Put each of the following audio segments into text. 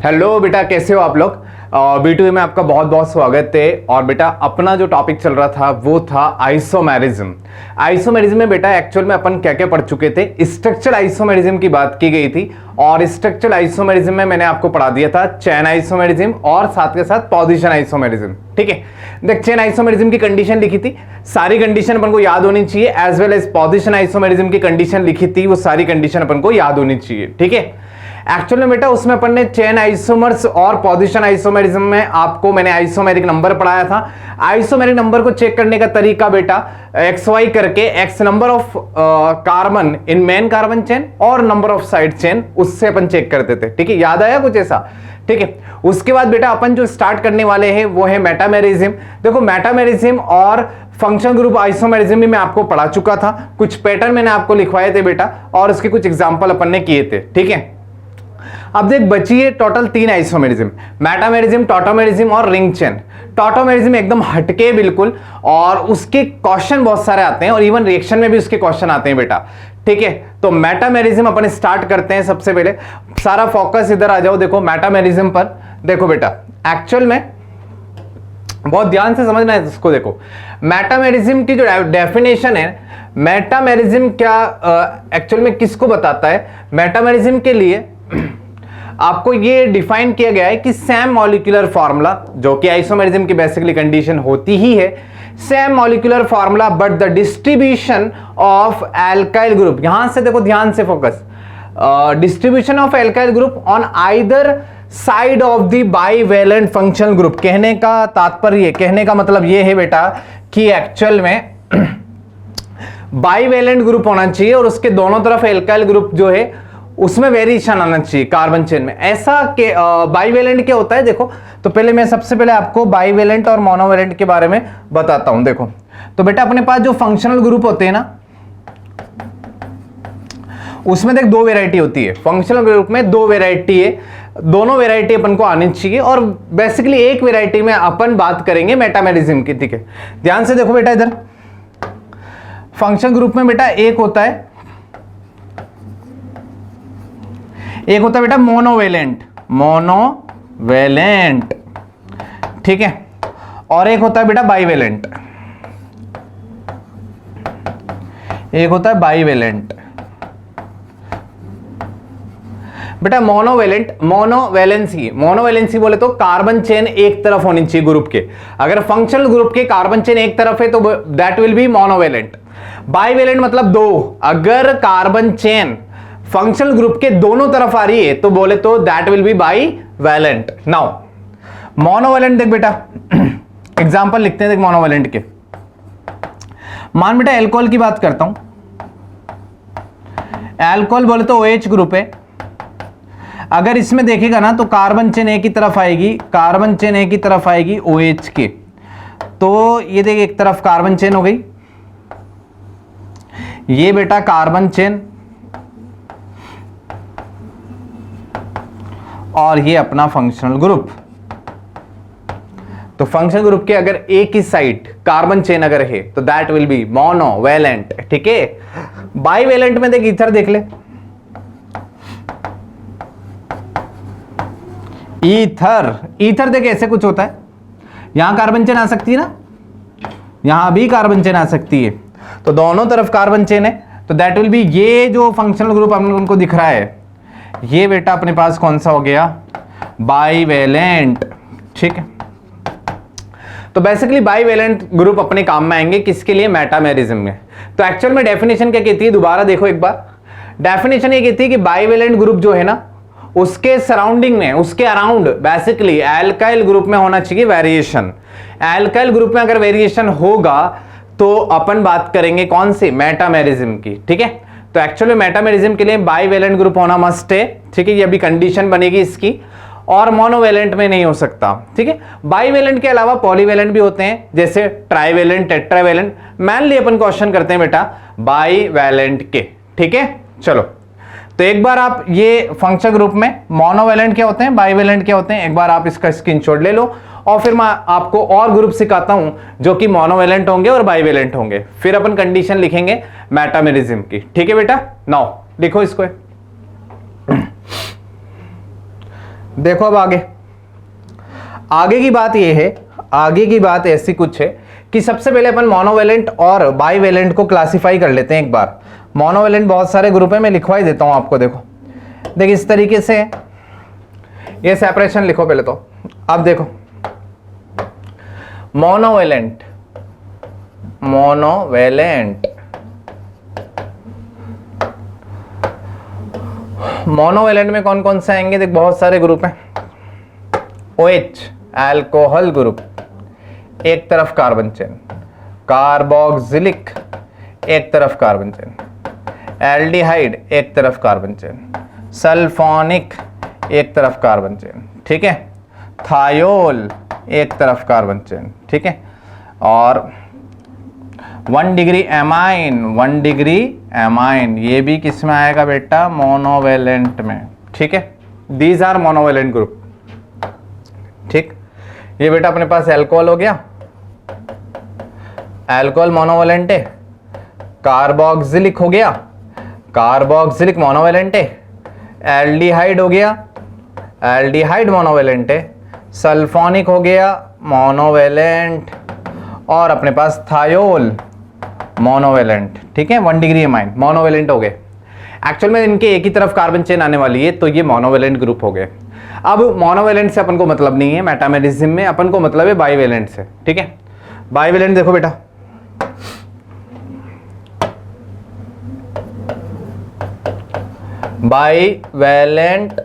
Hello बेटा, कैसे हो आप लोग। B2A में आपका बहुत बहुत स्वागत है। और बेटा अपना जो टॉपिक चल रहा था वो था आइसोमेरिज्म। आइसोमेरिज्म में बेटा एक्चुअल में अपन क्या क्या पढ़ चुके थे। स्ट्रक्चरल आइसोमेरिज्म की बात की गई थी और स्ट्रक्चरल आइसोमेरिज्म में मैंने आपको पढ़ा दिया था चेन आइसोमेरिज्म और साथ के साथ पोजीशन आइसोमेरिज्म। ठीक है, देख चेन आइसोमेरिज्म की कंडीशन लिखी थी, सारी कंडीशन अपन को याद होनी चाहिए, as well as position isomerism की कंडीशन लिखी थी, वो सारी कंडीशन अपन को याद होनी चाहिए। ठीक है, एक्चुअल में बेटा उसमें अपन ने चेन आइसोमर्स और पोजीशन आइसोमेरिज्म में आपको मैंने आइसोमेरिक नंबर पढ़ाया था। आइसोमेरिक नंबर को चेक करने का तरीका बेटा XY करके x number of carbon in main carbon chain और नंबर ऑफ साइड चेन, उससे अपन चेक करते थे। ठीक है, याद आया कुछ ऐसा। ठीक है, उसके बाद बेटा अपन जो स्टार्ट करने वाले हैं वो है मेटामेरिज्म। देखो मेटामेरिज्म और फंक्शन ग्रुप आइसोमेरिज्म भी मैं आपको पढ़ा चुका था, कुछ पैटर्न मैंने आपको लिखवाए थे बेटा और उसके कुछ एग्जांपल अपन ने किए थे। ठीक है, अब देख बची है टोटल 3 आइसोमेरिज्म, मेटामेरिज्म, टॉटोमेरिज्म और रिंग चेन। टॉटोमेरिज्म एकदम हटके बिल्कुल, और उसके क्वेश्चन बहुत सारे आते हैं और इवन रिएक्शन में भी उसके क्वेश्चन आते हैं बेटा। ठीक है, तो मेटामेरिज्म अपन स्टार्ट करते हैं। सबसे पहले सारा फोकस इधर आ जाओ, देखो मेटामेरिज्म पर। देखो बेटा एक्चुअल में बहुत ध्यान से समझना है इसको। देखो मेटामेरिज्म की जो डेफिनेशन है, मेटामेरिज्म क्या एक्चुअल में किसको बताता है। मेटामेरिज्म के लिए आपको ये डिफाइन किया गया है कि सेम मॉलिक्यूलर फार्मूला, जो कि आइसोमेरिज्म की बेसिकली कंडीशन होती ही है, same molecular formula but the distribution of alkyl group. यहां से देखो ध्यान से focus, distribution of alkyl group on either side of the bivalent functional group. कहने का तात्पर्य, कहने का मतलब ये है बेटा कि एक्चुअल में बाइवेलेंट ग्रुप होना चाहिए और उसके दोनों तरफ एल्काइल ग्रुप जो है उसमें वेरिएशन आना चाहिए कार्बन चेन में। ऐसा के बाइवेलेंट क्या होता है देखो, तो पहले मैं सबसे पहले आपको बाइवेलेंट और मोनोवेलेंट के बारे में बताता हूं। देखो तो बेटा अपने पास जो फंक्शनल ग्रुप होते हैं ना, उसमें देख 2 वेराइटी होती है। फंक्शनल ग्रुप में 2 वेराइटी है, दोनों वेराइटी अपन को आनी चाहिए और बेसिकली एक वेराइटी में अपन बात करेंगे मेटामेरिज्म की। ठीक है, ध्यान से देखो बेटा, इधर फंक्शन ग्रुप में बेटा एक होता है बेटा मोनोवेलेंट, ठीक है, और एक होता है बेटा बाइवेलेंट, बेटा मोनोवेलेंसी बोले तो कार्बन चेन एक तरफ होनी चाहिए ग्रुप के। अगर फंक्शनल ग्रुप के कार्बन चेन एक तरफ है तो that will be monovalent. Bivalent मतलब 2, अगर कार्बन चेन फंक्शनल ग्रुप के दोनों तरफ आ रही है तो बोले तो that will be bivalent. Now monovalent देख बेटा, एग्जांपल लिखते हैं देख मोनोवेलेंट के। मान बेटा एल्कोहल की बात करता हूं, एल्कोहल बोले तो OH ग्रुप है। अगर इसमें देखेगा ना तो कार्बन चेन एक ही तरफ आएगी, OH के, तो ये देख एक तरफ कार्बन चेन हो गई, ये बेटा कार्बन चेन और ये अपना फंक्शनल ग्रुप। तो फंक्शनल ग्रुप के अगर एक ही साइड कार्बन चेन अगर है तो दैट विल बी मोनोवेलेंट। ठीक है, बाइवेलेंट में देख ईथर देख ले, ईथर देख ऐसे कुछ होता है, यहां कार्बन चेन आ सकती है ना, यहां भी कार्बन चेन आ सकती है, तो दोनों तरफ कार्बन चेन है, तो दैट विल बी, ये जो फंक्शनल ग्रुप उनको दिख रहा है ये बेटा अपने पास कौन सा हो गया, बाइवेलेंट। ठीक है, तो बेसिकली बाइवेलेंट ग्रुप अपने काम में आएंगे किसके लिए, मेटामेरिज्म में। तो एक्चुअल में डेफिनेशन क्या कहती है, दोबारा देखो एक बार, डेफिनेशन ये कहती है कि बाइवेलेंट ग्रुप जो है ना उसके सराउंडिंग में, उसके अराउंड बेसिकली एल्काइल ग्रुप में होना चाहिए वेरिएशन। एल्काइल ग्रुप में अगर वेरिएशन होगा तो अपन बात करेंगे कौन से, मेटामेरिज्म की। ठीक है, तो एक्चुअली मेटामेरिज्म के लिए बाइवेलेंट ग्रुप होना मस्ट है। ठीक है, ये अभी कंडीशन बनेगी इसकी, और मोनोवेलेंट में नहीं हो सकता। ठीक है, बाइवेलेंट के अलावा पॉलीवेलेंट भी होते हैं, जैसे ट्राइवेलेंट, टेट्रावेलेंट। मेनली अपन क्वेश्चन करते हैं बेटा बाइवेलेंट के। ठीक है, चलो तो एक बार आप ये फंक्शन ग्रुप में मोनोवेलेंट क्या होते हैं, बाइवेलेंट क्या होते हैं, एक बार आप इसका स्क्रीनशॉट ले लो और फिर मैं आपको और ग्रुप सिखाता हूं जो कि मोनोवेलेंट होंगे और बाइवेलेंट होंगे, फिर अपन कंडीशन लिखेंगे मेटामेरिज्म की। ठीक है बेटा, नाउ लिखो इसको। देखो अब आगे की बात ये है, आगे की बात ऐसी कुछ है कि सबसे पहले अपन मोनोवेलेंट और बाईवेलेंट को क्लासिफाई कर लेते हैं एक बार। मोनोवेलेंट बहुत सारे ग्रुप है, मैं लिखवा ही देता हूं आपको। देखो इस तरीके से ये सेपरेशन लिखो पहले तो। अब देखो मोनोवेलेंट मोनोवेलेंट में कौन कौन से आएंगे? देख बहुत सारे ग्रुप हैं। OH अल्कोहल ग्रुप, एक तरफ कार्बन चेन, कार्बोक्सिलिक एक तरफ कार्बन चेन, एल्डिहाइड एक तरफ कार्बन चेन, सल्फोनिक एक तरफ कार्बन चेन, ठीक है, थायोल एक तरफ कार्बन चेन, ठीक है, और 1 डिग्री एमाइन ये भी किस में आएगा बेटा? मोनोवेलेंट में, ठीक है। दीज आर मोनोवेलेंट ग्रुप, ठीक। ये बेटा अपने पास अल्कोहल हो गया, अल्कोहल मोनोवेलेंट है। कार्बोक्सिलिक हो गया, कार्बोक्सिलिक मोनोवेलेंट है। एल्डिहाइड हो गया, एल्डिहाइड मोनोवेलेंट है। सल्फोनिक हो गया मोनोवेलेंट, और अपने पास थायोल मोनोवेलेंट, ठीक है। 1 डिग्री एमाइन मोनोवेलेंट हो गए। एक्चुअल में इनके एक ही तरफ कार्बन चेन आने वाली है, तो ये मोनोवेलेंट ग्रुप हो गए। अब मोनोवेलेंट से अपन को मतलब नहीं है, मेटामेरिज्म में अपन को मतलब है बाईवेलेंट से, ठीक है। बाईवेलेंट देखो बेटा, बाईवेलेंट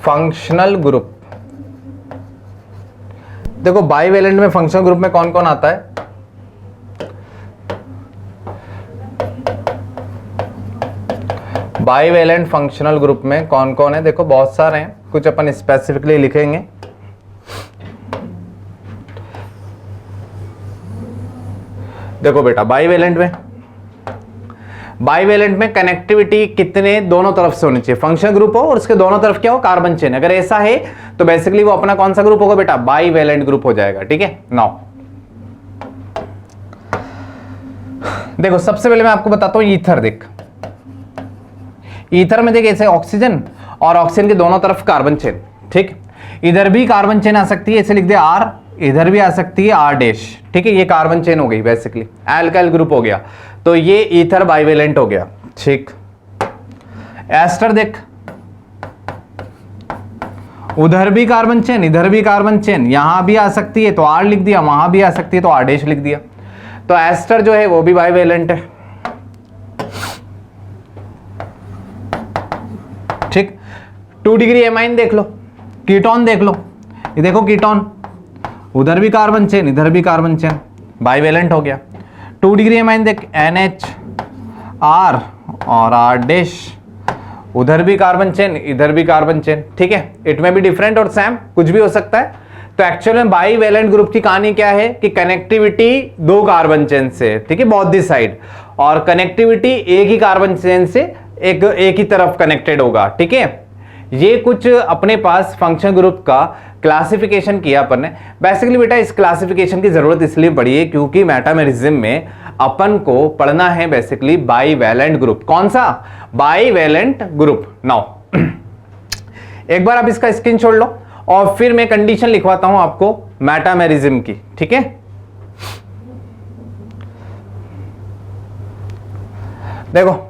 फंक्शनल ग्रुप। देखो बाईवेलेंट में फंक्शनल ग्रुप में कौन कौन आता है? बाईवेलेंट फंक्शनल ग्रुप में कौन कौन है? देखो बहुत सारे हैं, कुछ अपन स्पेसिफिकली लिखेंगे। देखो बेटा बाईवेलेंट में कनेक्टिविटी कितने दोनों तरफ से होनी चाहिए? फंक्शनल ग्रुप हो और उसके दोनों तरफ क्या हो? Carbon chain. अगर ऐसा है तो बेसिकली वो अपना कौन सा ग्रुप होगा बेटा? बाईवेलेंट ग्रुप हो जाएगा, ठीक है। नाउ देखो सबसे पहले मैं आपको बताता हूं ईथर। देख ईथर में देख ऐसे ऑक्सीजन और ऑक्सीजन के दोनों तरफ कार्बन चेन, ठीक। इधर भी कार्बन चेन आ सकती है, ऐसे लिख दे R, इधर भी आ सकती है R डैश, ठीक है। ये कार्बन चेन हो गई बेसिकली, एल्काइल ग्रुप हो गया, तो ये ईथर बाईवेलेंट हो गया, ठीक। एस्टर देख, उधर भी कार्बन चेन, इधर भी कार्बन चेन, यहां भी आ सकती है तो R लिख दिया, वहां भी आ सकती है तो R डैश लिख दिया, तो एस्टर जो है वो भी बाईवेलेंट है, ठीक। 2 डिग्री एमाइन देख लो, कीटोन देख लो, ये देखो कीटोन, उधर भी कार्बन चेन, इधर भी कार्बन चेन, बाईवेलेंट हो गया। 2 डिग्री एमाइन देख, NH R और R डैश, उधर भी कार्बन चेन, इधर भी कार्बन चेन, ठीक है। इट में भी डिफरेंट और सेम, कुछ भी हो सकता है। तो एक्चुअल में बाईवेलेंट ग्रुप की कहानी क्या है कि कनेक्टिविटी 2 कार्बन चेन से, ठीक है, बोथ दी साइड, और कनेक्टिविटी एक ही कार्बन चेन से एक ही तरफ कनेक्टेड होगा, ठीक है। ये कुछ अपने पास फंक्शन ग्रुप का क्लासिफिकेशन किया अपन ने। बेसिकली बेटा इस क्लासिफिकेशन की जरूरत इसलिए पड़ी है क्योंकि मेटामेरिज्म में अपन को पढ़ना है बेसिकली बाईवेलेंट ग्रुप। कौन सा? Bivalent group. नाउ एक बार आप इसका स्क्रीन छोड़ लो और फिर मैं कंडीशन लिखवाता हूं आपको मेटामेरिज्म की, ठीक है। देखो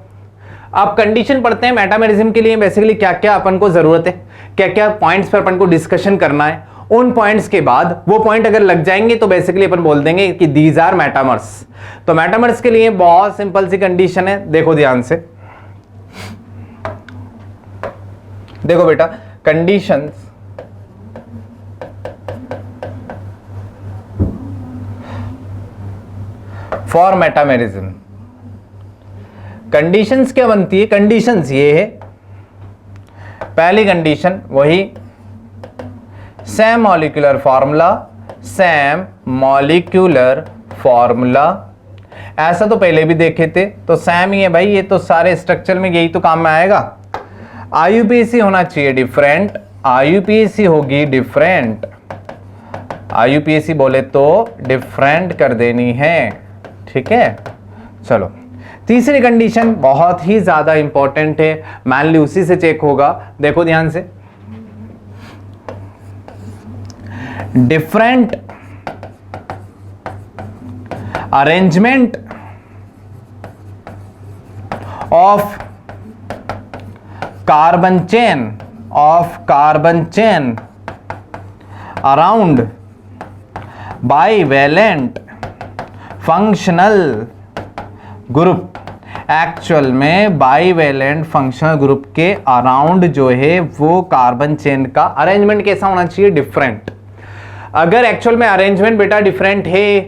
आप कंडीशन पढ़ते हैं मेटामेरिज्म के लिए, बेसिकली क्या क्या अपन को जरूरत है, क्या क्या पॉइंट्स पर अपन को डिस्कशन करना है। उन पॉइंट्स के बाद वो पॉइंट अगर लग जाएंगे तो बेसिकली अपन बोल देंगे कि दीज आर मेटामर्स। तो मेटामर्स के लिए बहुत सिंपल सी कंडीशन है, देखो ध्यान से। देखो बेटा कंडीशंस फॉर मेटामेरिज्म। कंडीशंस क्या बनती है? कंडीशंस ये है, पहली कंडीशन वही same molecular formula, same molecular formula. ऐसा तो पहले भी देखे थे, तो सेम ही है भाई, ये तो सारे स्ट्रक्चर में यही तो काम में आएगा। आईयूपीएसी होना चाहिए डिफरेंट, आईयूपीएसी होगी डिफरेंट, आईयूपीएसी बोले तो डिफरेंट कर देनी है, ठीक है। चलो तीसरी कंडीशन बहुत ही ज्यादा इंपॉर्टेंट है, मैनली उसी से चेक होगा। देखो ध्यान से, different arrangement of carbon chain around bivalent functional group. Actual में बाईवेलेंट फंक्शनल ग्रुप के अराउंड जो है वो कार्बन चेन का अरेंजमेंट कैसा होना चाहिए, डिफरेंट। अगर एक्चुअल में अरेंजमेंट बेटा डिफरेंट है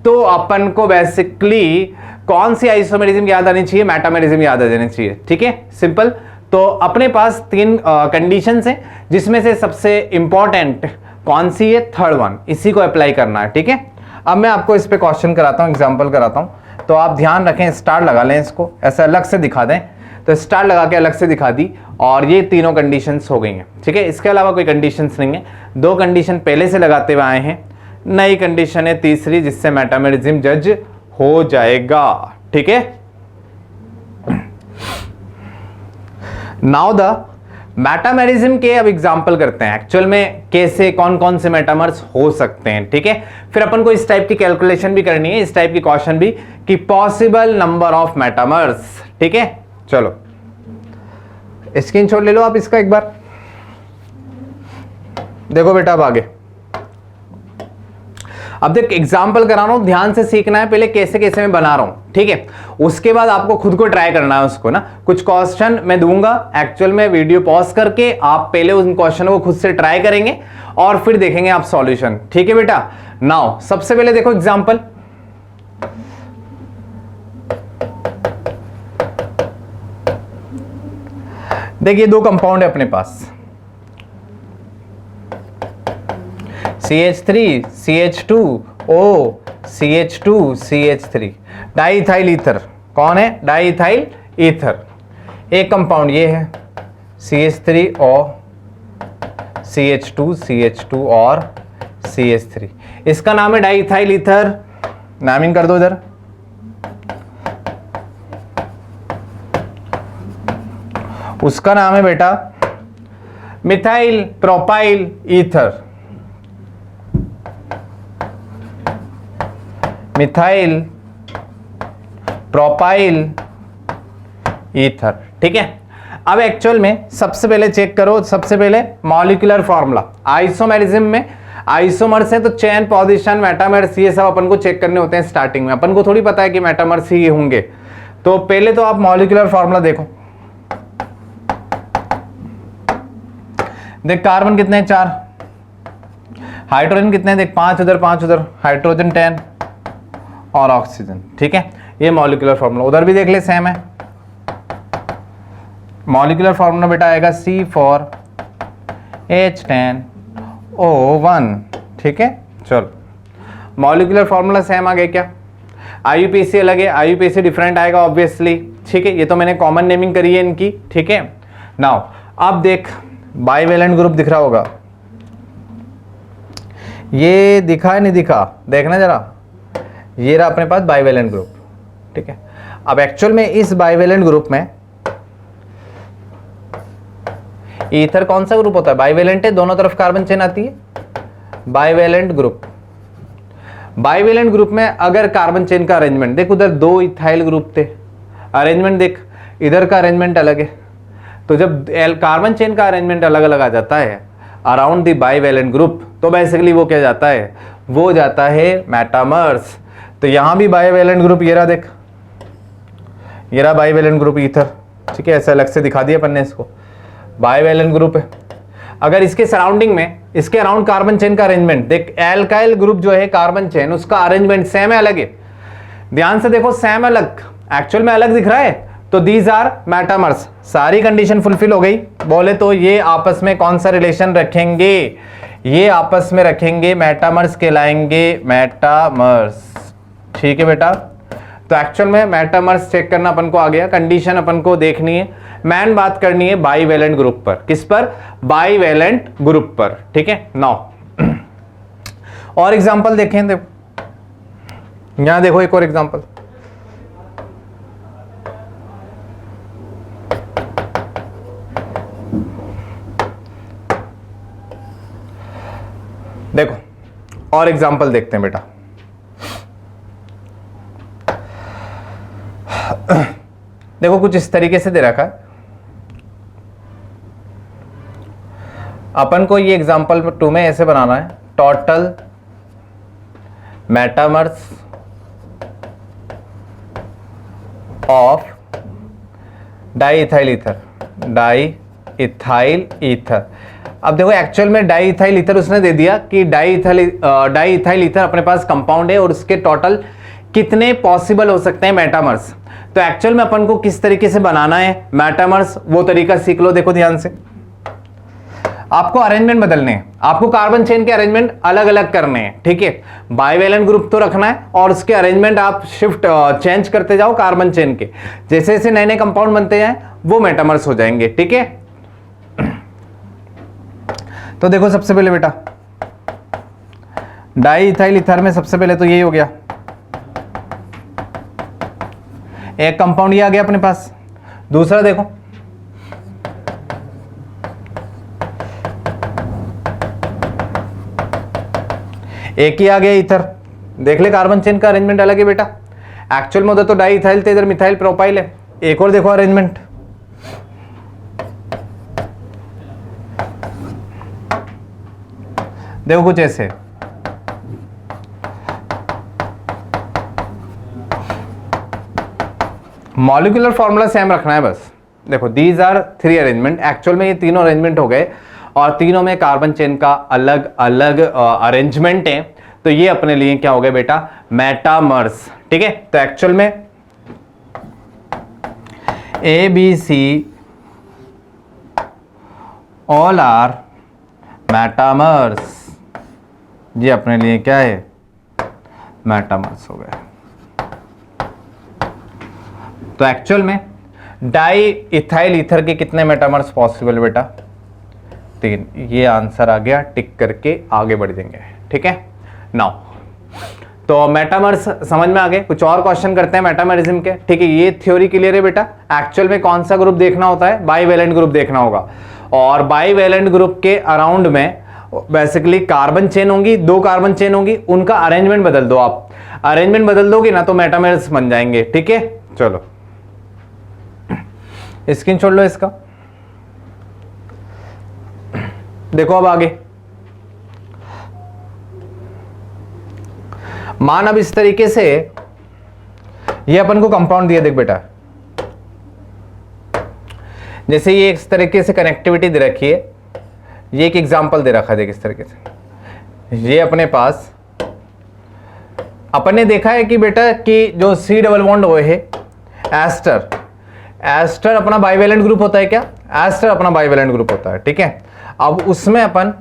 तो अपन को बेसिकली कौन सी आइसोमेरिज्म याद आनी चाहिए, मेटामेरिज्म याद आ जानी चाहिए। ठीक है, सिंपल। तो अपने पास तीन कंडीशंस हैं जिसमें से सबसे इंपॉर्टेंट कौन सी है, थर्ड वन, इसी को अप्लाई करना है। ठीक है, अब मैं आपको इस पे क्वेश्चन कराता हूं, एग्जांपल कराता हूं, तो आप ध्यान रखें, स्टार लगा लें, इसको ऐसा अलग से दिखा दें, तो स्टार लगा के अलग से दिखा दी और ये तीनों कंडीशंस हो गई हैं। ठीक है, इसके अलावा कोई कंडीशंस नहीं है, दो कंडीशन पहले से लगाते हुए आए हैं, नई कंडीशन है तीसरी जिससे मेटामेरिज्म जज हो जाएगा। ठीक है, नाउ द मेटामेरिज्म के अब एग्जांपल करते हैं, एक्चुअल में कैसे कौन कौन से मेटामर्स हो सकते हैं। ठीक है, फिर अपन को इस टाइप की कैलकुलेशन भी करनी है, इस टाइप की क्वेश्चन भी कि पॉसिबल नंबर ऑफ मेटामर्स। ठीक है, चलो स्क्रीनशॉट ले लो आप इसका एक बार, देखो बेटा अब आगे। अब देख एग्जाम्पल करा रहा हूं, ध्यान से सीखना है पहले कैसे कैसे मैं बना रहा हूं। ठीक है, उसके बाद आपको खुद को ट्राई करना है उसको ना, कुछ क्वेश्चन मैं दूंगा, एक्चुअल में वीडियो पॉज करके आप पहले उन क्वेश्चन को खुद से ट्राई करेंगे और फिर देखेंगे आप सॉल्यूशन। ठीक है बेटा, नाउ सबसे पहले देखो एग्जाम्पल, देखिए दो कंपाउंड है अपने पास, CH3 CH2 O CH2 CH3, diethyl ether. कौन है, डाईइथाइल ईथर। एक कंपाउंड ये है CH3 और CH2 और CH3, इसका नाम है डाईइथाइल ईथर, नामिंग कर दो इधर। उसका नाम है बेटा methyl propyl ether, methyl propyl ether. ठीक है, अब एक्चुअल में सबसे पहले चेक करो, सबसे पहले मॉलिक्यूलर फॉर्मूला। आइसोमेरिज्म में आइसोमर्स है तो चेन पोजीशन मेटामर्स ये सब अपन को चेक करने होते हैं स्टार्टिंग में, अपन को थोड़ी पता है कि मेटामर्स ही होंगे। तो पहले तो आप मॉलिक्यूलर फॉर्मूला देखो, देख कार्बन कितने हैं, 4, हाइड्रोजन कितने हैं, देख 5 उधर 5 उधर, हाइड्रोजन 10 और ऑक्सीजन। ठीक है, ये मॉलिक्यूलर फार्मूला, उधर भी देख ले सेम है। मॉलिक्यूलर फार्मूला बेटा आएगा C4H10O1। ठीक है, चलो मॉलिक्यूलर फार्मूला सेम आ गया क्या, IUPAC अलग है, IUPAC डिफरेंट आएगा ऑब्वियसली। ठीक है, ये तो मैंने कॉमन नेमिंग करी है इनकी। ठीक है, नाउ अब देख बाईवेलेंट ग्रुप दिख रहा होगा, ये दिखा है नहीं दिखा, देखना जरा, ये रहा अपने पास बाईवेलेंट ग्रुप। ठीक है, अब एक्चुअल में इस बाईवेलेंट ग्रुप में ईथर कौन सा ग्रुप होता है, बाईवेलेंट है, दोनों तरफ कार्बन चेन आती है, बाईवेलेंट ग्रुप। बाईवेलेंट ग्रुप में अगर कार्बन चेन का अरेंजमेंट देख, उधर 2 इथाइल ग्रुप थे, अरेंजमेंट देख इधर का अरेंजमेंट अलग है, तो जब कार्बन चेन का अरेंजमेंट अलग अलग आ जाता है अराउंड द बाईवेलेंट ग्रुप, तो बेसिकली वो क्या जाता है, वो जाता है मेटामर्स। तो यहां भी बाईवेलेंट ग्रुप, ये रहा देख, ये रहा बाईवेलेंट ग्रुप ईथर। ठीक है, ऐसा अलग से दिखा दिया अपन ने इसको, बाईवेलेंट ग्रुप है। अगर इसके सराउंडिंग में, इसके अराउंड कार्बन चेन का अरेंजमेंट देख, एल्काइल ग्रुप जो है कार्बन चेन, उसका अरेंजमेंट सेम है, अलग है, ध्यान से देखो, सेम अलग, एक्चुअल में अलग दिख रहा है, तो दीज आर मेटामर्स। सारी कंडीशन फुलफिल हो गई, बोले तो ये आपस में कौन सा रिलेशन रखेंगे, ये आपस में रखेंगे, मेटामर्स कहलाएंगे, मेटामर्स। ठीक है बेटा, तो एक्चुअल में मेटामर्स चेक करना अपन को आ गया, कंडीशन अपन को देखनी है, मैन बात करनी है बाईवेलेंट ग्रुप पर, किस पर, बाईवेलेंट ग्रुप पर। ठीक है, नाउ और एग्जांपल देखें, देखो यहां देखो एक और एग्जांपल, देखो और एग्जांपल देखते हैं बेटा। देखो कुछ इस तरीके से दे रखा है, अपन को ये एग्जांपल 2 में ऐसे बनाना है, total metamers of diethyl ether, diethyl ether. अब देखो एक्चुअल में डाईइथाइल ईथर उसने दे दिया कि डाईइथाइल ईथर अपने पास कंपाउंड है और उसके टोटल कितने पॉसिबल हो सकते हैं मेटामर्स। तो एक्चुअल में अपन को किस तरीके से बनाना है मेटामर्स, वो तरीका सीख लो। देखो ध्यान से, आपको अरेंजमेंट बदलने हैं, आपको कार्बन चेन के अरेंजमेंट अलग अलग करने हैं, ठीक है। बाइवेलेंट ग्रुप तो रखना है और उसके अरेंजमेंट आप शिफ्ट चेंज करते जाओ कार्बन चेन के, जैसे जैसे नए नए कंपाउंड बनते जाएं वो मेटामर्स हो जाएंगे, ठीक है। तो देखो सबसे पहले बेटा डाईइथाइल ईथर में सबसे पहले तो यही हो गया, एक कंपाउंड ये आ गया अपने पास। दूसरा देखो एक ही आ गया ईथर, देख ले कार्बन चेन का अरेंजमेंट अलग है बेटा। एक्चुअल में उधर तो डाईइथाइल थे, इधर मिथाइल प्रोपाइल है। एक और देखो अरेंजमेंट, देखो कुछ ऐसे, मॉलिक्यूलर फॉर्मूला सेम रखना है बस। देखो दीज आर 3 अरेंजमेंट, एक्चुअल में ये तीनों अरेंजमेंट हो गए और तीनों में कार्बन चेन का अलग अलग अरेंजमेंट है। तो ये अपने लिए क्या हो गया बेटा, मेटामर्स, ठीक है। तो एक्चुअल में A B C all are metamers, ये अपने लिए क्या है, मेटामर्स हो गए। तो एक्चुअल में डाईइथाइल ईथर के कितने मेटामर्स पॉसिबल बेटा, 3। ये आंसर आ गया, टिक करके आगे बढ़ जाएंगे, ठीक है। नाउ तो मेटामर्स समझ में आ गए। कुछ और क्वेश्चन करते हैं मेटामरिज्म के, ठीक है। ये थ्योरी क्लियर है बेटा। एक्चुअल में कौन सा ग्रुप देखना होता है, बाईवेलेंट ग्रुप देखना होगा। और बाईवेलेंट ग्रुप के अराउंड में बेसिकली कार्बन चेन होंगी, 2 कार्बन चेन होंगी, उनका अरेंजमेंट बदल दो आप। अरेंजमेंट बदल दोगे ना तो मेटामर्स बन जाएंगे, ठीक है। चलो स्क्रीनशॉट लो इसका। देखो अब आगे मान, अब इस तरीके से ये अपन को कंपाउंड दिया, देख बेटा जैसे ये इस तरीके से कनेक्टिविटी दे रखी है, ये एक एग्जांपल दे रखा है, देख इस तरीके से। ये अपने पास अपन ने देखा है कि बेटा कि जो C डबल बॉन्ड हुए है एस्टर, एस्टर अपना बाइवेलेंट ग्रुप होता है क्या, एस्टर अपना बाइवेलेंट ग्रुप होता है, ठीक है। अब उसमें अपन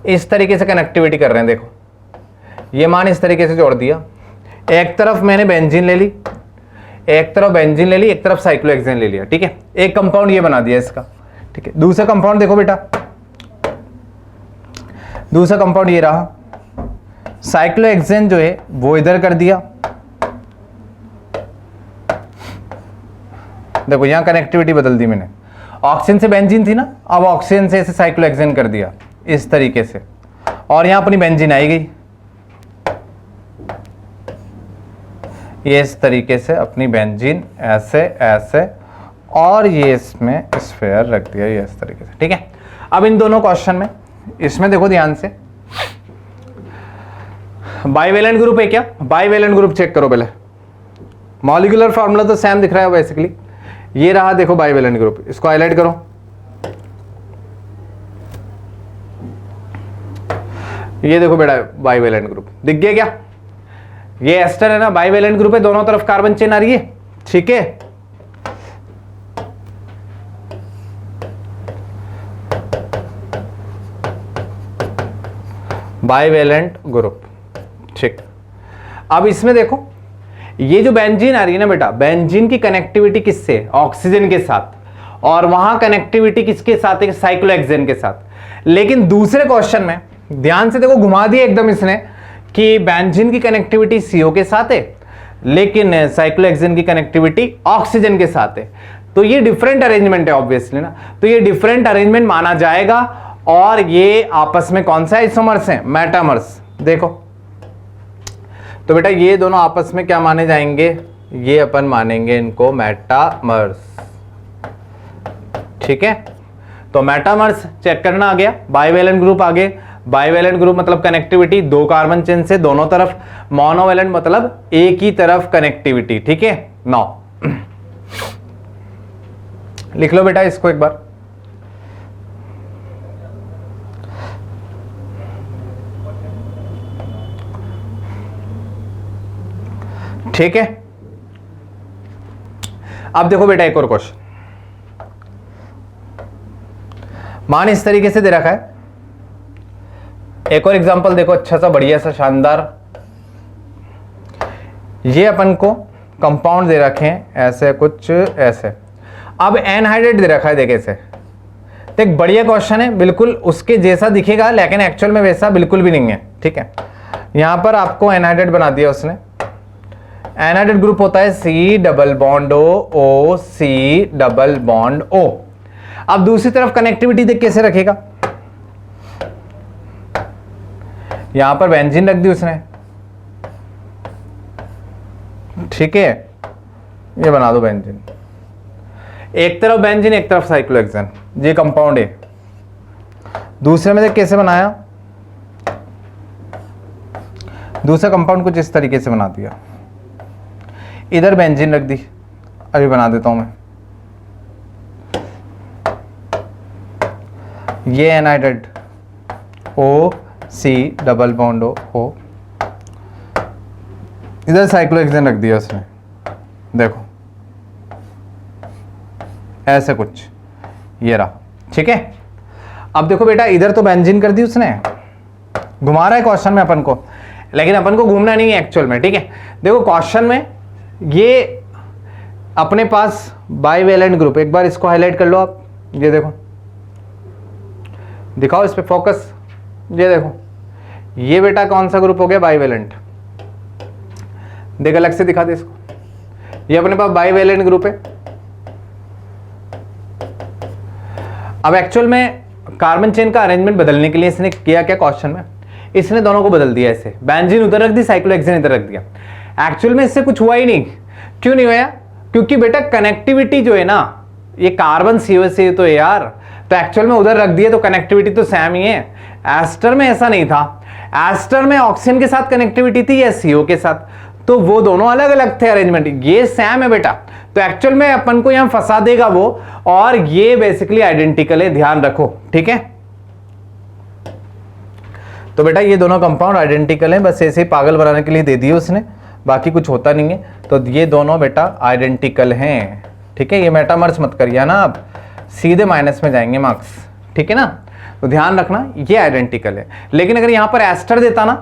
इस तरीके से कनेक्टिविटी कर रहे हैं। देखो ये मान इस तरीके से जोड़ दिया, एक तरफ मैंने बेंजीन ले ली, एक तरफ बेंजीन ले ली, एक तरफ साइक्लोहेक्सेन ले लिया, ठीक है। एक कंपाउंड ये बना दिया इसका, ठीक है। दूसरा कंपाउंड देखो बेटा, दूसरा कंपाउंड ये रहा, साइक्लोहेक्सेन जो है वो इधर कर दिया। देखो यहां कनेक्टिविटी बदल दी मैंने, ऑक्सीजन से बेंजीन थी ना, अब ऑक्सीजन से इसे साइक्लोहेक्सेन कर दिया इस तरीके से, और यहां अपनी बेंजीन आई गई, ये इस तरीके से अपनी बेंजीन ऐसे ऐसे, और ये इसमें स्फीयर रख दिया ये इस तरीके से, ठीक है। अब इन दोनों क्वेश्चन में इसमें देखो ध्यान से, बाइवेलेंट ग्रुप है क्या, बाइवेलेंट ग्रुप चेक करो पहले। मॉलिक्यूलर फॉर्मूला तो सेम दिख रहा है बेसिकली, ये रहा देखो बाइवेलेंट ग्रुप, इसको हाईलाइट करो। ये देखो बेटा बाइवेलेंट ग्रुप दिख गया क्या, ये एस्टर है ना, बाइवेलेंट ग्रुप है, दोनों तरफ कार्बन चेन आ रही है, ठीक है। बाइवेलेंट ग्रुप, ठीक। अब इसमें देखो ये जो बेंजीन आ रही है ना बेटा, बेंजीन की कनेक्टिविटी किससे, ऑक्सीजन के साथ, और वहां कनेक्टिविटी किसके साथ है, साइक्लोहेक्सेन के साथ। लेकिन दूसरे क्वेश्चन में ध्यान से देखो, घुमा दिया एकदम इसने कि बेंजीन की कनेक्टिविटी CO के साथ है, लेकिन साइक्लोहेक्सेन की कनेक्टिविटी ऑक्सीजन के साथ है। तो ये डिफरेंट अरेंजमेंट है ऑब्वियसली ना, तो ये डिफरेंट अरेंजमेंट माना जाएगा और ये आपस में कौन सा आइसोमर्स हैं, मेटामर्स। देखो तो बेटा ये दोनों आपस में क्या माने जाएंगे, ये अपन मानेंगे इनको मेटामर्स, ठीक है। तो मेटामर्स चेक करना आ गया, बाइवेलेंट ग्रुप आ गए। बाइवेलेंट ग्रुप मतलब कनेक्टिविटी दो कार्बन चेन से दोनों तरफ, मोनोवेलेंट मतलब एक ही तरफ कनेक्टिविटी, ठीक है। 9 लिख लो बेटा इसको एक बार। ठीक है, अब देखो बेटा एक और क्वेश्चन, मान इस तरीके से दे रखा है। एक और एग्जांपल देखो, अच्छा सा बढ़िया सा शानदार। ये अपन को कंपाउंड दे रखे हैं ऐसे कुछ ऐसे, अब एनहाइड्रेट दे रखा है, देखे से तो एक बढ़िया क्वेश्चन है, बिल्कुल उसके जैसा दिखेगा लेकिन एक्चुअल में वैसा बिल्कुल भी नहीं है, ठीक है। यहां पर आपको एनहाइड्रेट बना दिया उसने। एनहाइड्रेट ग्रुप होता है C double bond O C double bond O। अब दूसरी तरफ कनेक्टिविटी देख कैसे रखेगा, यहां पर बेंजीन रख दी उसने, ठीक है। ये बना दो बेंजीन, एक तरफ बेंजीन एक तरफ साइक्लोहेक्सेन, ये कंपाउंड है। दूसरे में देख कैसे बनाया, दूसरा कंपाउंड कुछ इस तरीके से बना दिया, इधर बेंजीन रख दी। अभी बना देता हूं मैं, ये anhydride O C double bond O, इधर साइक्लोहेक्सेन रख दिया उसने, देखो ऐसे कुछ, ये रहा, ठीक है। अब देखो बेटा इधर तो बेंजीन कर दी उसने, घुमा रहा है क्वेश्चन में अपन को, लेकिन अपन को घूमना नहीं है एक्चुअल में, ठीक है। देखो क्वेश्चन में ये अपने पास बाइवेलेंट ग्रुप, एक बार इसको हाईलाइट कर लो आप, ये देखो दिखाओ इस पे फोकस, ये देखो ये बेटा कौन सा ग्रुप हो गया, बाइवेलेंट। देख अलग से दिखा दे इसको, ये अपने पास बाइवेलेंट ग्रुप है। अब एक्चुअल में कार्बन चेन का अरेंजमेंट बदलने के लिए इसने किया क्या क्वेश्चन में, इसने दोनों को बदल दिया, ऐसे बेंजीन उधर रख दी, साइक्लोहेक्सेन इधर रख दिया। एक्चुअल में इससे कुछ हुआ ही नहीं, क्यों नहीं हुआ, क्योंकि बेटा कनेक्टिविटी जो है ना, ये कार्बन CO से तो है यार, तो एक्चुअल में उधर रख दिया तो कनेक्टिविटी तो सेम ही है। एस्टर में ऐसा नहीं था, एस्टर में ऑक्सीजन के साथ कनेक्टिविटी थी या CO के साथ, तो वो दोनों अलग अलग थे अरेंजमेंट, ये सेम है बेटा। तो एक्चुअल में अपन को यहां फंसा देगा वो, और ये बेसिकली आइडेंटिकल है, ध्यान रखो, ठीक है। तो बेटा ये दोनों कंपाउंड आइडेंटिकल हैं, बस ऐसे ही पागल बनाने के लिए दे दिए उसने, बाकी कुछ होता नहीं है। तो ये दोनों बेटा आइडेंटिकल हैं, ठीक है। ये मेटामर्स मत करिए ना, आप सीधे माइनस में जाएंगे मार्क्स, ठीक है ना। तो ध्यान रखना ये आइडेंटिकल है, लेकिन अगर यहां पर एस्टर देता ना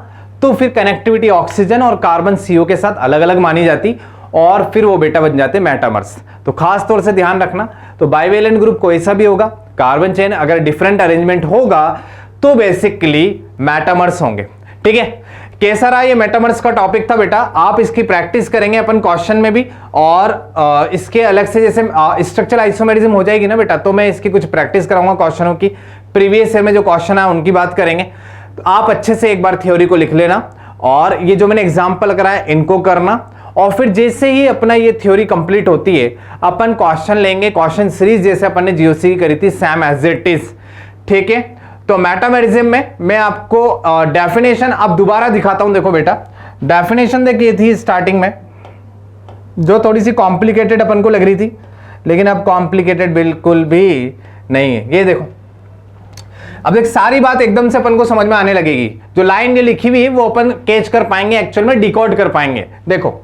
तो फिर कनेक्टिविटी ऑक्सीजन और कार्बन CO के साथ अलग अलग मानी जाती, और फिर वो बेटा बन जाते मेटामर्स। तो खास तौर से ध्यान रखना, तो बाइवेलेंट ग्रुप कोई सा भी होगा, कार्बन चेन अगर डिफरेंट अरेंजमेंट होगा तो बेसिकली मेटामर्स होंगे, ठीक है। कैसा रहा ये मेटामर्स का टॉपिक था बेटा, आप इसकी प्रैक्टिस करेंगे अपन क्वेश्चन में भी, और इसके अलग से जैसे स्ट्रक्चरल आइसोमेरिज्म हो जाएगी ना बेटा, तो मैं इसकी कुछ प्रैक्टिस कराऊंगा क्वेश्चनों की, प्रीवियस ईयर में जो क्वेश्चन है उनकी बात करेंगे। तो आप अच्छे से एक बार थ्योरी को लिख लेना, और ये जो मैंने एग्जाम्पल कराया इनको करना, और फिर जैसे ही अपना ये थ्योरी कंप्लीट होती है अपन क्वेश्चन लेंगे, क्वेश्चन सीरीज जैसे अपन ने GOC की करी थी सेम एज इट इज, ठीक है। तो मेटामेरिज्म में मैं आपको डेफिनेशन अब दोबारा दिखाता हूं, देखो बेटा डेफिनेशन देखिए थी स्टार्टिंग में, जो थोड़ी सी कॉम्प्लिकेटेड अपन को लग रही थी, लेकिन अब कॉम्प्लिकेटेड बिल्कुल भी नहीं है। ये देखो अब देख सारी बात एकदम से अपन को समझ में आने लगेगी, जो लाइन ये लिखी हुई है वो अपन कैच कर पाएंगे, एक्चुअल में डिकोड कर पाएंगे। देखो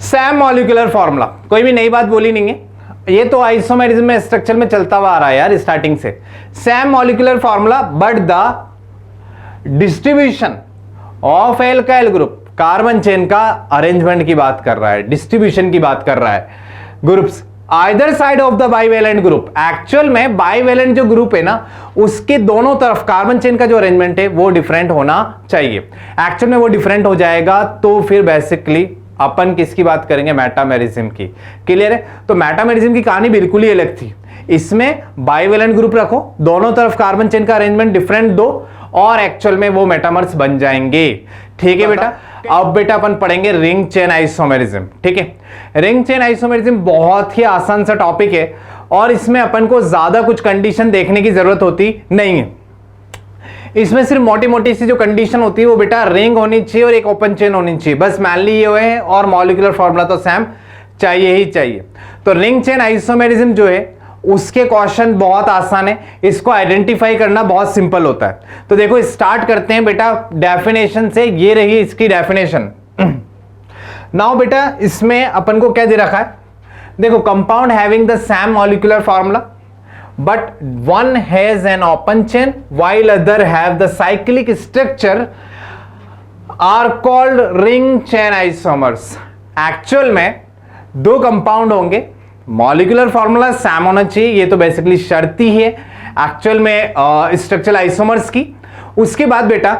सेम मॉलिक्यूलर फॉर्मूला, कोई भी नई बात बोली नहीं है, ये तो आइसोमेरिज्म में स्ट्रक्चर में चलता हुआ आ रहा है यार स्टार्टिंग से। Same molecular formula but the distribution of alkyl group, carbon chain का अरेंजमेंट की बात कर रहा है, डिस्ट्रीब्यूशन की बात कर रहा है, groups either side of the bivalent group. Actual में बाइवेलेंट जो ग्रुप है ना, उसके दोनों तरफ कार्बन चेन का जो अरेंजमेंट है वो डिफरेंट होना चाहिए। एक्चुअल में वो डिफरेंट हो जाएगा तो फिर बेसिकली अपन किसकी बात करेंगे, मेटामेरिज्म की। क्लियर है। तो मेटामेरिज्म की कहानी बिल्कुल ही अलग थी, इसमें बाइवेलेंट ग्रुप रखो, दोनों तरफ कार्बन चेन का अरेंजमेंट डिफरेंट दो और एक्चुअल में वो मेटामर्स बन जाएंगे। ठीक है बेटा, अब बेटा अपन पढ़ेंगे रिंग चेन आइसोमेरिज्म। ठीक है, रिंग चेन आइसोमेरिज्म बहुत ही आसान सा टॉपिक है और इसमें अपन को ज्यादा कुछ कंडीशन देखने की जरूरत होती नहीं है। इसमें सिर्फ मोटी मोटी सी जो कंडीशन होती है वो बेटा रिंग होनी चाहिए और एक ओपन चेन होनी चाहिए, बस मैनली ये हुए हैं और मॉलिक्यूलर फॉर्मूला तो सेम चाहिए ही चाहिए। तो रिंग चेन आइसोमेरिज्म जो है उसके क्वेश्चन बहुत आसान है, इसको आइडेंटिफाई करना बहुत सिंपल होता है। तो देखो स्टार्ट करते हैं बेटा डेफिनेशन से, ये रही इसकी डेफिनेशन। नाउ बेटा इसमें अपन को क्या दे रखा है, देखो compound having the same molecular formula but one has an open chain while other have the cyclic structure are called ring chain isomers। Actual में दो कंपाउंड होंगे, मॉलिक्यूलर फॉर्मूला सेम होना चाहिए, ये तो बेसिकली शर्त ही है एक्चुअल में स्ट्रक्चरल आइसोमर्स की। उसके बाद बेटा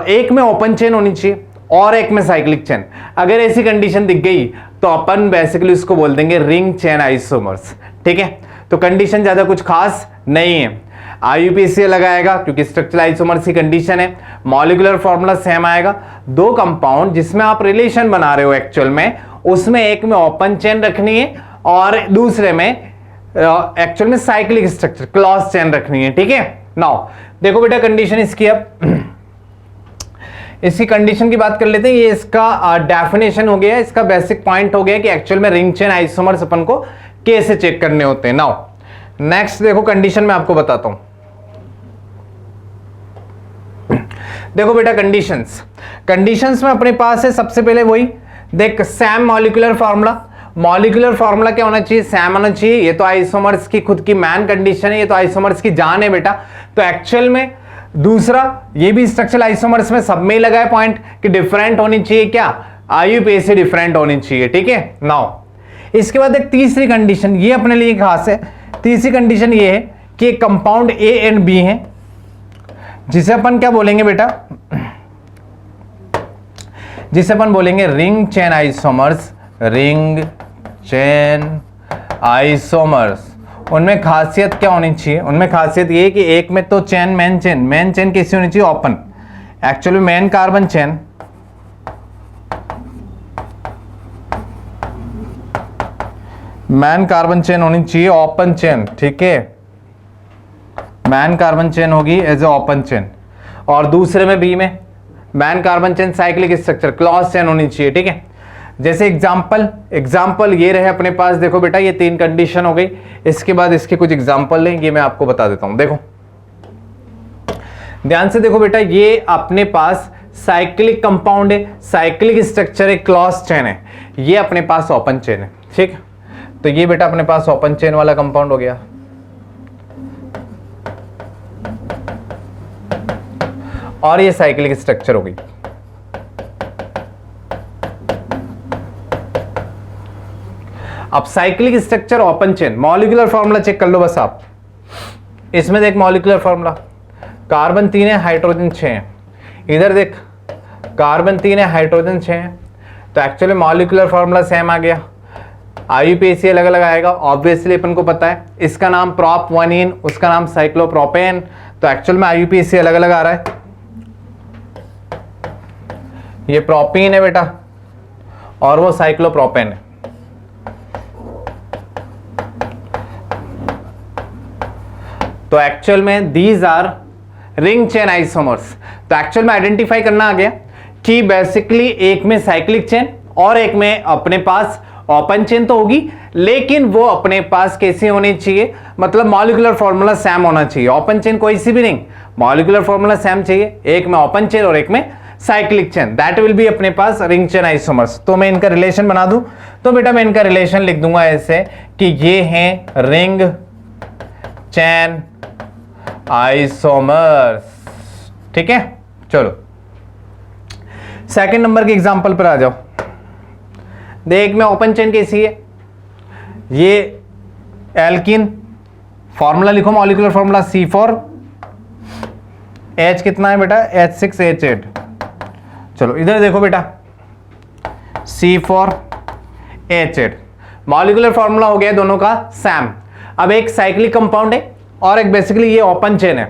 एक में ओपन चेन होनी चाहिए और एक में साइक्लिक चेन। अगर ऐसी कंडीशन दिख गई तो अपन बेसिकली उसको बोल देंगे रिंग चेन आइसोमर्स। ठीक है, तो कंडीशन ज्यादा कुछ खास नहीं है, आईयूपीएसी लगाएगा क्योंकि स्ट्रक्चरल आइसोमर्स की कंडीशन है, मॉलिक्यूलर फॉर्मूला सेम आएगा। दो कंपाउंड जिसमें आप रिलेशन बना रहे हो एक्चुअल में, उसमें एक में ओपन चेन रखनी है और दूसरे में एक्चुअल में साइक्लिक स्ट्रक्चर क्लॉज चेन रखनी है। ठीक है, नाउ देखो बेटा कंडीशन इसकी, अब इसकी कंडीशन की बात कर लेते हैं। ये इसका डेफिनेशन हो गया, इसका बेसिक पॉइंट हो गया कि एक्चुअल में रिंग चेन आइसोमर्स अपन को कैसे चेक करने होते हैं। नाउ नेक्स्ट देखो कंडीशन में आपको बताता हूं। देखो बेटा कंडीशंस में अपने पास है सबसे पहले वही देख same molecular formula. Molecular formula क्या होना चाहिए, सेम होना चाहिए। ये तो आइसोमर्स की खुद की मैन कंडीशन है, ये तो आइसोमर्स की जान है बेटा। तो एक्चुअल में दूसरा ये भी स्ट्रक्चरल आइसोमर्स में सब में ही लगा है पॉइंट कि डिफरेंट होनी चाहिए, क्या आईयूपीएसी डिफरेंट होनी चाहिए। ठीक है, नाउ इसके बाद एक तीसरी कंडीशन, ये अपने लिए खास है। तीसरी कंडीशन ये है कि कंपाउंड ए एंड बी है, जिसे अपन क्या बोलेंगे बेटा, जिसे अपन बोलेंगे ring chain isomers. Ring chain isomers, उनमें खासियत क्या होनी चाहिए, उनमें खासियत ये कि एक में तो चेन मेन चेन कैसी होनी चाहिए, open. Actually main carbon chain man carbon chain होनी चाहिए ओपन चेन। ठीक है, मैन कार्बन चेन होगी एज ए ओपन चेन और दूसरे में बी में man carbon chain cyclic structure clause chain होनी चाहिए। ठीक है, जैसे एग्जाम्पल ये रहे अपने पास। देखो बेटा ये तीन कंडीशन हो गई, इसके बाद इसके कुछ एग्जाम्पल लें, ये मैं आपको बता देता हूं। देखो ध्यान से देखो बेटा, ये अपने पास साइक्लिक कंपाउंड है, साइक्लिक स्ट्रक्चर है, क्लॉज चेन है, ये अपने पास ओपन चेन है। ठीक, तो ये बेटा अपने पास ओपन चेन वाला कंपाउंड हो गया और ये साइक्लिक स्ट्रक्चर हो गई। अब cyclic structure open chain, molecular formula check कर लो बस आप। इसमें देख मॉलिक्यूलर फॉर्मूला, कार्बन 3 है, हाइड्रोजन 6 है। इधर देख कार्बन 3 है, हाइड्रोजन 6 है। तो एक्चुअली मॉलिक्यूलर फॉर्मूला सेम आ गया, आईयूपीएसी अलग अलग आएगा। ऑब्वियसली अपन को पता है इसका नाम प्रोप-1इन, उसका नाम साइक्लोप्रोपेन। तो एक्चुअल में आईयूपीएसी अलग अलग आ रहा है। ये प्रोपीन है बेटा और वो साइक्लोप्रोपेन है। तो एक्चुअल में these R ring chain isomers. तो एक्चुअल में आइडेंटिफाई करना आ गया कि बेसिकली एक में साइक्लिक चेन और एक में अपने पास ओपन चेन तो होगी, लेकिन वो अपने पास कैसी होनी चाहिए, मतलब मॉलिक्यूलर फॉर्मूला सेम होना चाहिए। ओपन चेन कोई सी भी नहीं, मॉलिक्यूलर फॉर्मूला सेम चाहिए, एक में ओपन चेन और एक में cyclic chain, that will be अपने पास रिंग चेन आइसोमर्स। तो मैं इनका रिलेशन बना दूं, तो बेटा मैं इनका रिलेशन लिख दूंगा ऐसे कि ये हैं रिंग चेन आइसोमर्स। ठीक है, चलो सेकंड नंबर के एग्जांपल पर आ जाओ। देख में ओपन चेन कैसी है, ये एल्कीन, फॉर्मूला लिखो मॉलिक्यूलर फॉर्मूला C4H कितना है बेटा, H6H8। चलो इधर देखो बेटा C4H8, मॉलिक्यूलर फॉर्मूला हो गया दोनों का सेम। अब एक साइक्लिक कंपाउंड है और एक बेसिकली ये ओपन चेन है,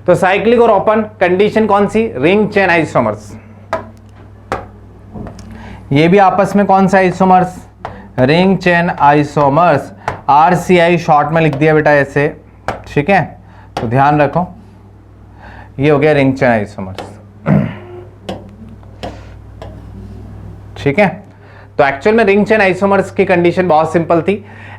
तो साइक्लिक और ओपन कंडीशन कौन सी, रिंग चेन आइसोमर्स। ये भी आपस में कौन सा isomers, ring chain isomers, RCI short में लिख दिया बेटा ऐसे, ठीक है। तो ध्यान रखो ये हो गया रिंग चेन आइसोमर्स, ठीक है। तो एक्चुअल में रिंग चेन आइसोमर्स की कंडीशन बहुत सिंपल थी।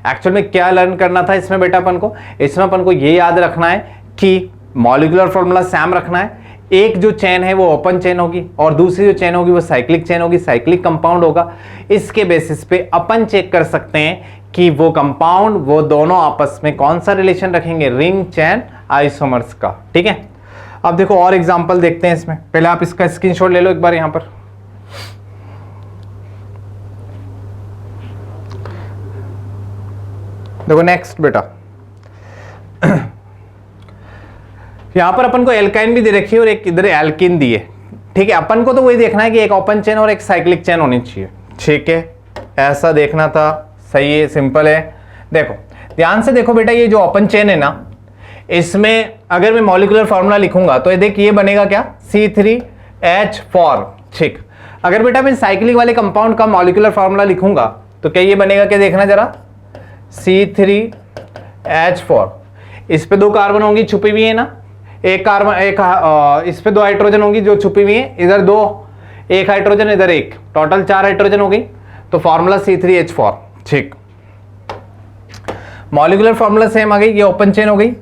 एक्चुअल में क्या लर्न करना था इसमें बेटा अपन को, इसमें अपन को ये याद रखना है कि मॉलिक्यूलर फॉर्मूला सेम रखना है। एक जो चेन है वो ओपन चेन होगी और दूसरी जो चेन होगी वो साइक्लिक चेन होगी, साइक्लिक कंपाउंड होगा। इसके बेसिस पे अपन चेक कर सकते हैं कि वो कंपाउंड, वो दोनों आपस में कौन सा रिलेशन रखेंगे, रिंग चेन आइसोमर्स का, ठीक है। अब देखो और एग्जांपल देखते हैं इसमें, पहले आप इसका स्क्रीनशॉट ले लो एक बार यहां पर। देखो नेक्स्ट बेटा, यहां पर अपन को एल्काइन भी दे रखी है और एक इधर एल्किन दी है, ठीक है। अपन को तो वही देखना है कि एक ओपन चेन और एक साइक्लिक चेन होनी चाहिए, ठीक है। ऐसा देखना था, सही है, सिंपल है। देखो ध्यान से देखो बेटा, ये जो ओपन चेन है ना, इसमें अगर मैं मॉलिक्यूलर फॉर्मूला लिखूंगा तो ये देख ये बनेगा क्या, C3H4, ठीक। अगर बेटा मैं साइक्लिक वाले कंपाउंड का मॉलिक्यूलर फॉर्मूला लिखूंगा तो क्या ये बनेगा, क्या देखना जरा, C3H4। इस पे 2 कार्बन होंगी छुपी हुई है ना, एक कार्बन, एक इस पे 2 हाइड्रोजन होंगी जो छुपी हुई है, इधर 2, एक हाइड्रोजन इधर एक, टोटल 4 हाइड्रोजन हो गई, तो फॉर्मूला C3H4, ठीक। मॉलिक्यूलर फॉर्मूला सेम आ गई, ये ओपन चेन हो गई,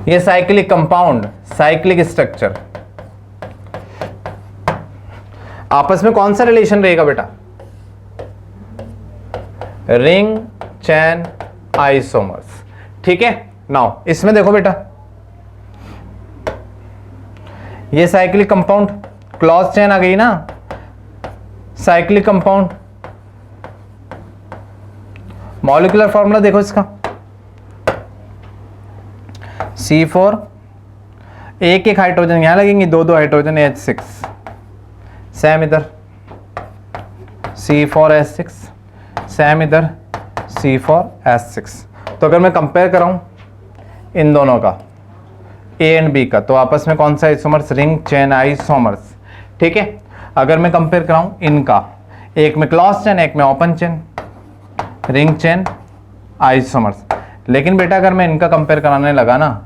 ये साइक्लिक कंपाउंड, साइक्लिक स्ट्रक्चर। आपस में कौन सा रिलेशन रहेगा बेटा, रिंग चेन आइसोमर्स, ठीक है। नाउ इसमें देखो बेटा, ये साइक्लिक कंपाउंड, क्लॉज चेन आ गई ना, साइक्लिक कंपाउंड, मॉलिक्यूलर फॉर्मूला देखो इसका, C4, एक एक हाइड्रोजन यहां लगेंगे, 2 हाइड्रोजन H6, सेम इधर C4H6, सेम इधर C4H6। तो अगर मैं कंपेयर कराऊं इन दोनों का, A एंड B का, तो आपस में कौन सा आइसोमर्स, रिंग चेन आइसोमर्स, ठीक है। अगर मैं कंपेयर कराऊं इनका, एक में क्लॉज चेन एक में open chain, ring chain isomers. लेकिन बेटा अगर मैं इनका कंपेयर कराने लगा ना,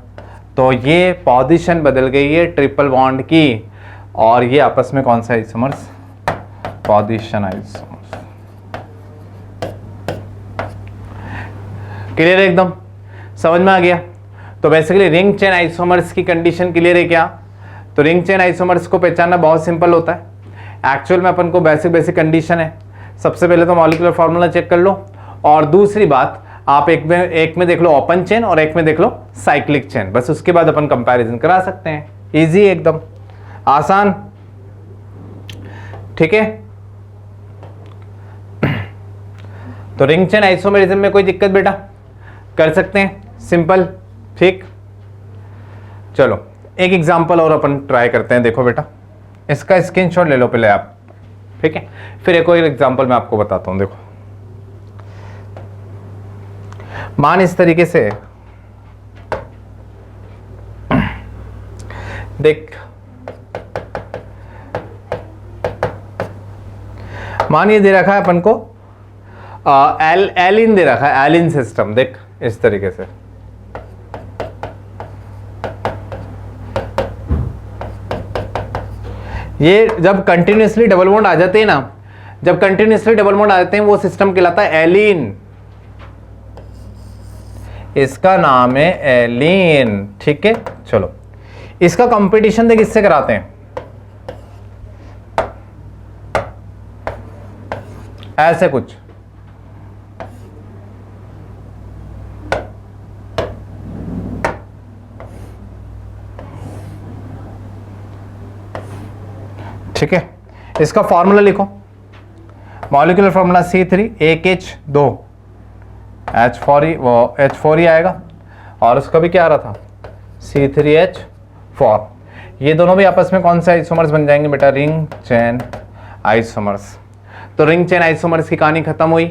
तो ये पोजीशन बदल गई है ट्रिपल बॉन्ड की, और ये आपस में कौन सा आइसोमर्स, पोजीशन आइसोमर्स। क्लियर है, एकदम समझ में आ गया। तो बेसिकली रिंग चेन आइसोमर्स की कंडीशन क्लियर है क्या, तो रिंग चेन आइसोमर्स को पहचानना बहुत सिंपल होता है। एक्चुअल में अपन को बेसिक कंडीशन है, सबसे पहले तो मॉलिक्यूलर फार्मूला चेक कर लो, और दूसरी बात आप एक में देख लो ओपन चेन और एक में देख लो साइक्लिक चेन, बस उसके बाद अपन कंपैरिजन करा सकते हैं। इजी, एकदम आसान, ठीक है। तो रिंग चेन आइसोमेरिज्म में कोई दिक्कत बेटा, कर सकते हैं, सिंपल, ठीक। चलो एक एग्जांपल और अपन ट्राई करते हैं। देखो बेटा, इसका स्क्रीनशॉट ले लो पहले आप, ठीक है, फिर एक और एग्जांपल मैं आपको बताता हूं। देखो मान इस तरीके से, देख मान ये दे रखा है अपन को एलिन दे रखा है, एलिन सिस्टम, देख इस तरीके से। ये जब कंटिन्यूसली डबल बॉन्ड आ जाते हैं ना, जब कंटिन्यूसली डबल बॉन्ड आ जाते हैं वो सिस्टम कहलाता है एलिन, इसका नाम है एलिन, ठीक है। चलो इसका कंपटीशन देख किससे कराते हैं, ऐसे कुछ, ठीक है। इसका फॉर्मूला लिखो, मॉलिक्यूलर फॉर्मूला C3H2 H4 वो H4 ही आएगा, और उसका भी क्या आ रहा था C3H4। ये दोनों भी आपस में कौन से आइसोमर्स बन जाएंगे बेटा, रिंग चेन आइसोमर्स। तो रिंग चेन आइसोमर्स की कहानी खत्म हुई।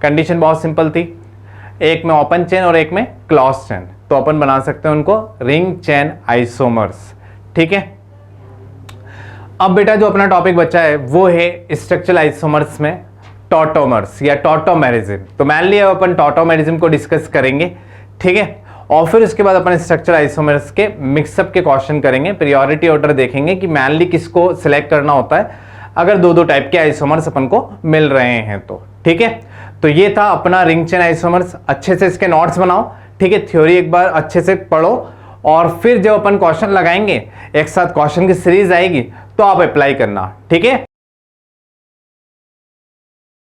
कंडीशन बहुत सिंपल थी, एक में ओपन चेन और एक में क्लोज चेन, तो अपन बना सकते हैं उनको रिंग चेन आइसोमर्स। ठीक है, अब बेटा जो अपना टॉपिक बचा है वो है स्ट्रक्चरल आइसोमर्स में टॉटोमर्स या टॉटोमेरिज्म। तो मान लिया अपन टॉटोमेरिज्म को डिस्कस करेंगे, ठीक है, और फिर उसके बाद अपन स्ट्रक्चरल आइसोमर्स के मिक्सअप के क्वेश्चन करेंगे, प्रायोरिटी ऑर्डर देखेंगे कि मैनली किसको सिलेक्ट करना होता है अगर दो दो टाइप के आइसोमर्स अपन को मिल रहे हैं तो। ठीक है, तो ये था अपना रिंग चेन आइसोमर्स। अच्छे से इसके नोट्स बनाओ, ठीक है, थ्योरी एक बार अच्छे से पढ़ो, और फिर जब अपन क्वेश्चन लगाएंगे एक साथ क्वेश्चन की सीरीज आएगी तो आप अप्लाई करना। ठीक है।